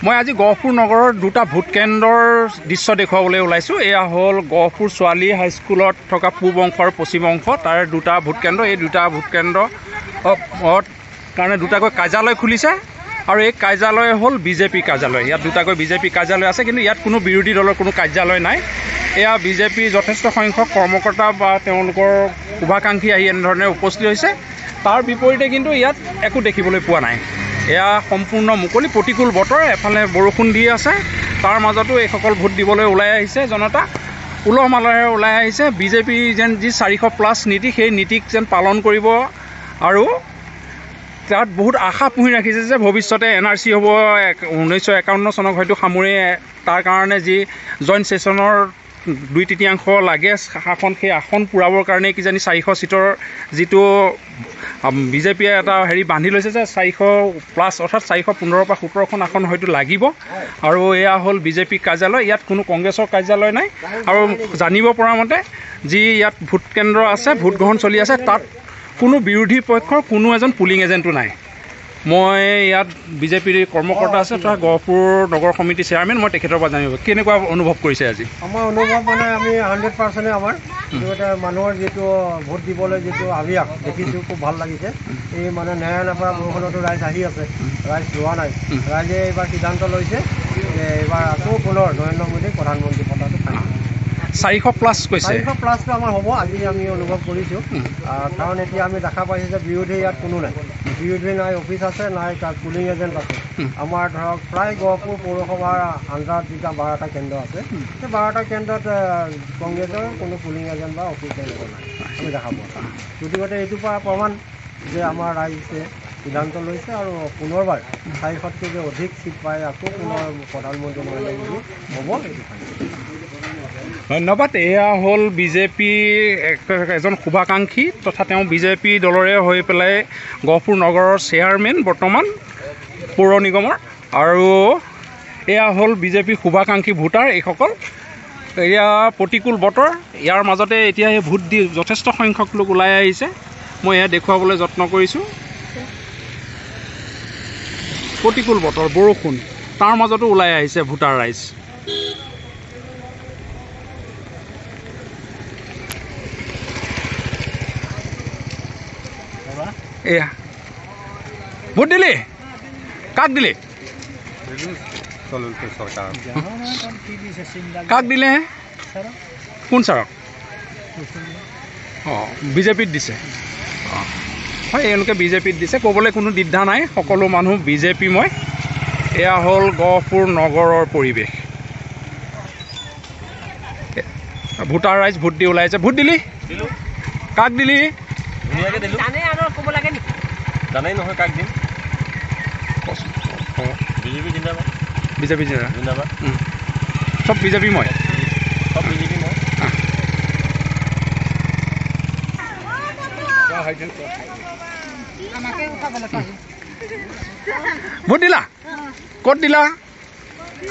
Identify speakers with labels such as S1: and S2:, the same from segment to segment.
S1: মই আজি গহপুৰ নগৰৰ দুটা ভোট কেন্দ্ৰৰ দৃশ্য দেখুৱাবলৈ ওলাইছোঁ। এয়া হ'ল গহপুৰ ছোৱালী হাইস্কুলত থকা পূব অংশ আৰু পশ্চিম অংশ, তাৰে দুটা ভোট কেন্দ্ৰ। এই দুটা ভোট কেন্দ্ৰৰ কাৰণে দুটাকৈ কাৰ্যালয় খুলিছে আৰু এই কাৰ্যালয় হ'ল বিজেপি কাৰ্যালয়। ইয়াত দুটাকৈ বিজেপি কাৰ্যালয় আছে, কিন্তু ইয়াত কোনো বিৰোধী দলৰ কোনো কাৰ্যালয় নাই। এয়া বিজেপিৰ যথেষ্ট সংখ্যক কৰ্মকৰ্তা বা তেওঁলোকৰ শুভাকাংক্ষী আহি এনেধৰণে উপস্থিত হৈছে। তাৰ বিপৰীতে কিন্তু ইয়াত একো দেখিবলৈ পোৱা নাই। এয়া সম্পূৰ্ণ মুকলি, প্ৰতিকূল বতৰ, এফালে বৰষুণ দি আছে, তাৰ মাজতো এইসকল ভোট দিবলৈ ওলাই আহিছে জনতা। উলহ মালহেৰে ওলাই আহিছে। বিজেপি যেন যি 400+ নীতি, সেই নীতিক যেন পালন কৰিব আৰু তাত বহুত আশা পুহি ৰাখিছে যে ভৱিষ্যতে NRC হ'ব, 1951 চনক হয়তো সামৰি, তাৰ কাৰণে যি জইণ্ট ছেছনৰ 2/3 লাগে আসন, সেই আসন পূৰাবৰ কাৰণে কিজানি 400 ছিটৰ যিটো বিজেপিয়ে এটা বান্ধি লৈছে যে 400+ অৰ্থাৎ 415 পৰা 17খন আসন হয়তো লাগিব। আৰু এয়া হ'ল বিজেপি কাৰ্যালয়। ইয়াত কোনো কংগ্ৰেছৰ কাৰ্যালয় নাই। আৰু জানিব পৰা মতে যি ইয়াত ভোট কেন্দ্ৰ আছে, ভোট গ্ৰহণ চলি আছে, তাত কোনো বিৰোধী পক্ষৰ কোনো এজন পুলিং এজেণ্টো নাই। মই ইয়াত বিজেপিৰ কৰ্মকৰ্তা আছে তথা গহপুৰ নগৰ সমিতিৰ চেয়াৰমেন, মই তেখেতৰ পৰা জানিব কেনেকুৱা অনুভৱ কৰিছে আজি।
S2: আমাৰ অনুভৱ মানে আমি 100% আমাৰ মানুহৰ যিটো ভোট দিবলৈ যিটো আভিয়াস দেখিছোঁ, খুব ভাল লাগিছে। এই মানে নেৰানেপেৰা বৰষুণতো ৰাইজ আহি আছে, ৰাইজ যোৱা নাই। ৰাইজে এইবাৰ সিদ্ধান্ত লৈছে যে এইবাৰ আকৌ পুনৰ নৰেন্দ্ৰ মোদীক প্ৰধানমন্ত্ৰী পদটো পাইছে।
S1: 400+ কৈছে।
S2: 400+টো আমাৰ হ'ব, আজি আমি অনুভৱ কৰিছোঁ। কাৰণ এতিয়া আমি দেখা পাইছোঁ যে বিৰোধী ইয়াত কোনো নাই, বিৰোধী নাই, অফিচ আছে, নাই তাত পুলিং এজেণ্ট আছে। আমাৰ ধৰক প্ৰায় গহপুৰ পৌৰসভাৰ আণ্ডাৰত যিটা 12টা কেন্দ্ৰ আছে, সেই 12টা কেন্দ্ৰত কংগ্ৰেছৰ কোনো পুলিং এজেণ্ট বা অফিচ নাই, আমি দেখা পোৱা। গতিকে এইটোৰ পৰা প্ৰমাণ যে আমাৰ ৰাইজে সিদ্ধান্ত লৈছে আৰু পুনৰবাৰ 400তকৈ অধিক ছিট পাই আকৌ পুনৰ প্ৰধানমন্ত্ৰী নৰেন্দ্ৰ মোদী হ'ব, এইটো
S1: ধন্যবাদ। এয়া হ'ল বিজেপি এজন শুভাকাংক্ষী তথা তেওঁ বিজেপি দলৰে হৈ পেলাই গহপুৰ নগৰৰ চেয়াৰমেন বৰ্তমান পৌৰ নিগমৰ। আৰু এয়া হ'ল বিজেপি শুভাকাংক্ষী ভোটাৰ এইসকল। এয়া প্ৰতিকূল বতৰ, ইয়াৰ মাজতে এতিয়া এই ভোট দি যথেষ্ট সংখ্যক লোক ওলাই আহিছে। মই এয়া দেখুৱাবলৈ যত্ন কৰিছোঁ। প্ৰতিকূল বতৰ, বৰষুণ, তাৰ মাজতো ওলাই আহিছে ভোটাৰ ৰাইজ। এয়া ভোট দিলি, কাক দিলি? কাক দিলে? কোন ছাৰক? অঁ, বিজেপিত দিছে। অঁ, হয়, এওঁলোকে বিজেপিত দিছে, ক'বলৈ কোনো দ্বিধা নাই, সকলো মানুহ বিজেপিময়। এয়া হ'ল গহপুৰ নগৰৰ পৰিৱেশ। ভোটাৰ ৰাইজ ভোট দি ওলাইছে। ভোট দিলি? কাক দিলি?
S3: জানাই নহয় কাক দিম। বিজেপি জিন্দাবাদ,
S1: বিজেপি জিন্দাবাদ, চব বিজেপি মই,
S3: সব বিজেপি মই।
S1: ভোট দিলা? ক'ত দিলা?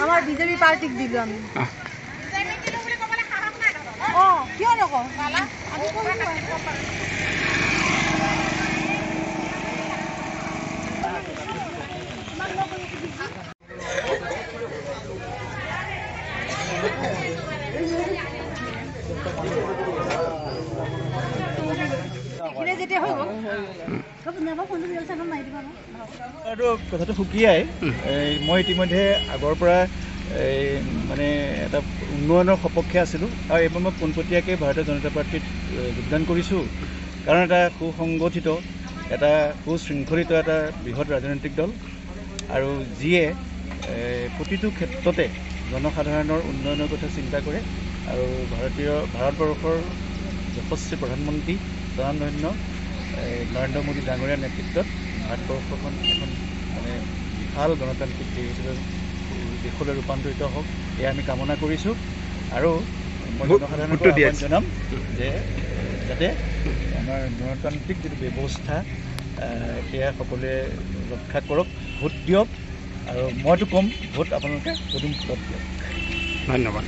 S4: আমাৰ বিজেপি পাৰ্টিক দিলোঁ আমি। অঁ, কিয় নকওঁ?
S5: কথাটো সুকীয়াই। মই ইতিমধ্যে আগৰ পৰা মানে এটা উন্নয়নৰ সপক্ষে আছিলোঁ আৰু এইবাৰ মই পোনপটীয়াকৈ ভাৰতীয় জনতা পাৰ্টীত যোগদান কৰিছোঁ। কাৰণ এটা সুসংগঠিত, এটা সুশৃংখলিত এটা বৃহৎ ৰাজনৈতিক দল আৰু যিয়ে প্ৰতিটো ক্ষেত্ৰতে জনসাধাৰণৰ উন্নয়নৰ কথা চিন্তা কৰে আৰু ভাৰতবৰ্ষৰ যশস্বী প্ৰধানমন্ত্ৰী স্বনামধন্য নৰেন্দ্ৰ মোদী ডাঙৰীয়াৰ নেতৃত্বত ভাৰতবৰ্ষখন এখন মানে বিশাল গণতান্ত্ৰিক দেশলৈ ৰূপান্তৰিত হওক, এয়া আমি কামনা কৰিছোঁ। আৰু মই জনসাধাৰণক আহ্বান জনাম যে যাতে আমাৰ গণতান্ত্ৰিক যিটো ব্যৱস্থা সেয়া সকলোৱে ৰক্ষা কৰক, ভোট দিয়ক। আৰু মইতো ক'ম, ভোট আপোনালোকে পদুম ফুলত দিয়ক।
S1: ধন্যবাদ।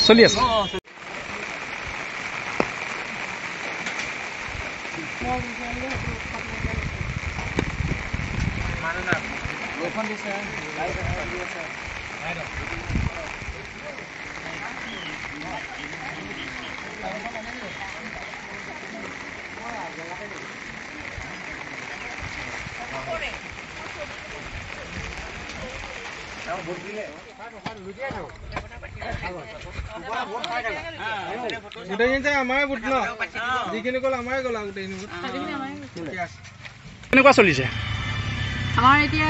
S1: চলি আছে।
S6: গোটেইখিনি আমাৰে ভোট ন যিখিনি গ'ল আমাৰে গ'ল আৰু গোটেইখিনি ভোট
S1: কেনেকুৱা চলিছে
S4: আমাৰ এতিয়া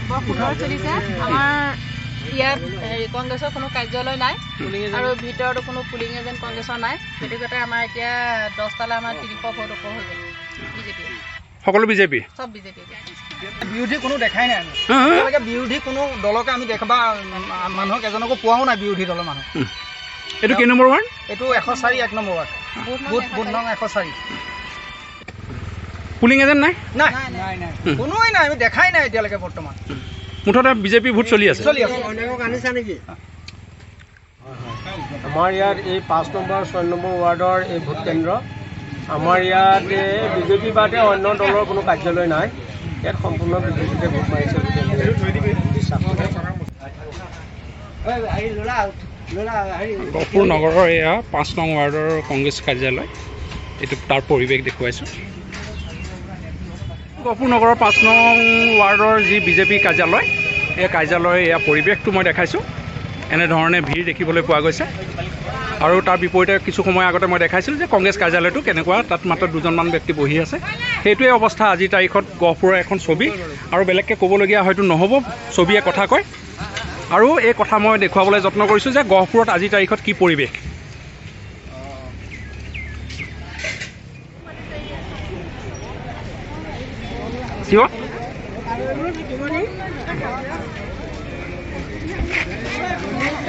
S4: বৰ সুন্দৰ চলিছে আমাৰ ইয়াত কংগ্ৰেছৰ কোনো কাৰ্যালয় নাই আৰু ভিতৰতো কোনো পুলিং এজেণ্ট কংগ্ৰেছৰ নাই গতিকে আমাৰ এতিয়া 10টালৈ আমাৰ 300 ভোট ওপৰ হৈ গ'ল বিজেপি
S1: সকলো বিজেপি
S4: চব বিজেপি
S6: বিৰোধী কোনো দেখাই নাই আমি এতিয়ালৈকে বিৰোধী কোনো দলকে আমি দেখা বা মানুহক এজনকো পোৱাও নাই বিৰোধী দলৰ মানুহ
S1: এইটো কেই নম্বৰ ৱাৰ্ড
S6: এইটো 104 1 নম্বৰ ৱাৰ্ড বুথ নং 104
S1: পুলিং এজেণ্ট নাই
S6: নাই কোনোৱে নাই আমি দেখাই নাই এতিয়ালৈকে বৰ্তমান
S1: মুঠতে বিজেপি ভোট চলি আছে
S2: অন্যক আনিছা নেকি
S7: আমাৰ ইয়াত এই 5 নম্বৰ 6 নম্বৰ ৱাৰ্ডৰ এই ভোট কেন্দ্ৰ আমাৰ ইয়াত বিজেপি বাদে অন্য দলৰ কোনো কাৰ্যালয় নাই ইয়াত সম্পূৰ্ণ বিজেপিতে ভোট মাৰিছে
S1: গহপুৰ নগৰৰ এয়া 5 নং ৱাৰ্ডৰ কংগ্ৰেছ কাৰ্যালয় এইটো তাৰ পৰিৱেশ দেখুৱাইছোঁ গহপুৰ নগৰৰ 5 নং ৱাৰ্ডৰ যি বিজেপি কাৰ্যালয় এই কাৰ্যালয়ৰ এয়া পৰিৱেশটো মই দেখাইছোঁ এনেধৰণে ভিৰ দেখিবলৈ পোৱা গৈছে আৰু তাৰ বিপৰীতে কিছু সময় আগতে মই দেখাইছিলোঁ যে কংগ্ৰেছ কাৰ্যালয়টো কেনেকুৱা তাত মাত্ৰ 2জনমান ব্যক্তি বহি আছে সেইটোৱে অৱস্থা আজিৰ তাৰিখত গহপুৰৰ এখন ছবি আৰু বেলেগকৈ ক'বলগীয়া হয়তো নহ'ব ছবিয়ে কথা কয় আৰু এই কথা মই দেখুৱাবলৈ যত্ন কৰিছোঁ যে গহপুৰত আজিৰ তাৰিখত কি পৰিৱেশ কিয়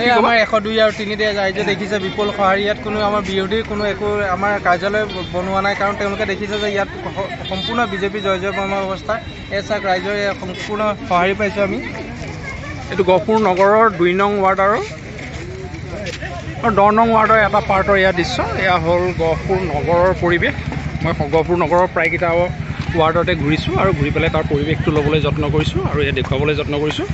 S6: এই আমাৰ 102 আৰু 3 ৰাইজে দেখিছে বিপুল সঁহাৰি ইয়াত কোনো আমাৰ বিৰোধীৰ কোনো একো আমাৰ কাৰ্যালয় বনোৱা নাই কাৰণ তেওঁলোকে দেখিছে যে ইয়াত সম্পূৰ্ণ বিজেপি জয় জয়ময় অৱস্থা এই চাওক ৰাইজৰ সম্পূৰ্ণ সঁহাৰি পাইছোঁ আমি
S1: এইটো গহপুৰ নগৰৰ 2 নং ৱাৰ্ড আৰু 10 নং ৱাৰ্ডৰ এটা পাৰ্টৰ এয়া দৃশ্য এয়া হ'ল গহপুৰ নগৰৰ পৰিৱেশ মই গহপুৰ নগৰৰ প্ৰায়কেইটা ৱাৰ্ডতে ঘূৰিছোঁ আৰু ঘূৰি পেলাই তাৰ পৰিৱেশটো ল'বলৈ যত্ন কৰিছোঁ আৰু ইয়াত দেখুৱাবলৈ যত্ন কৰিছোঁ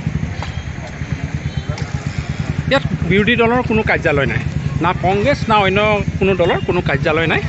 S1: ইয়াত বিৰোধী দলৰ কোনো কাৰ্যালয় নাই না কংগ্ৰেছ না অন্য কোনো দলৰ কোনো কাৰ্যালয় নাই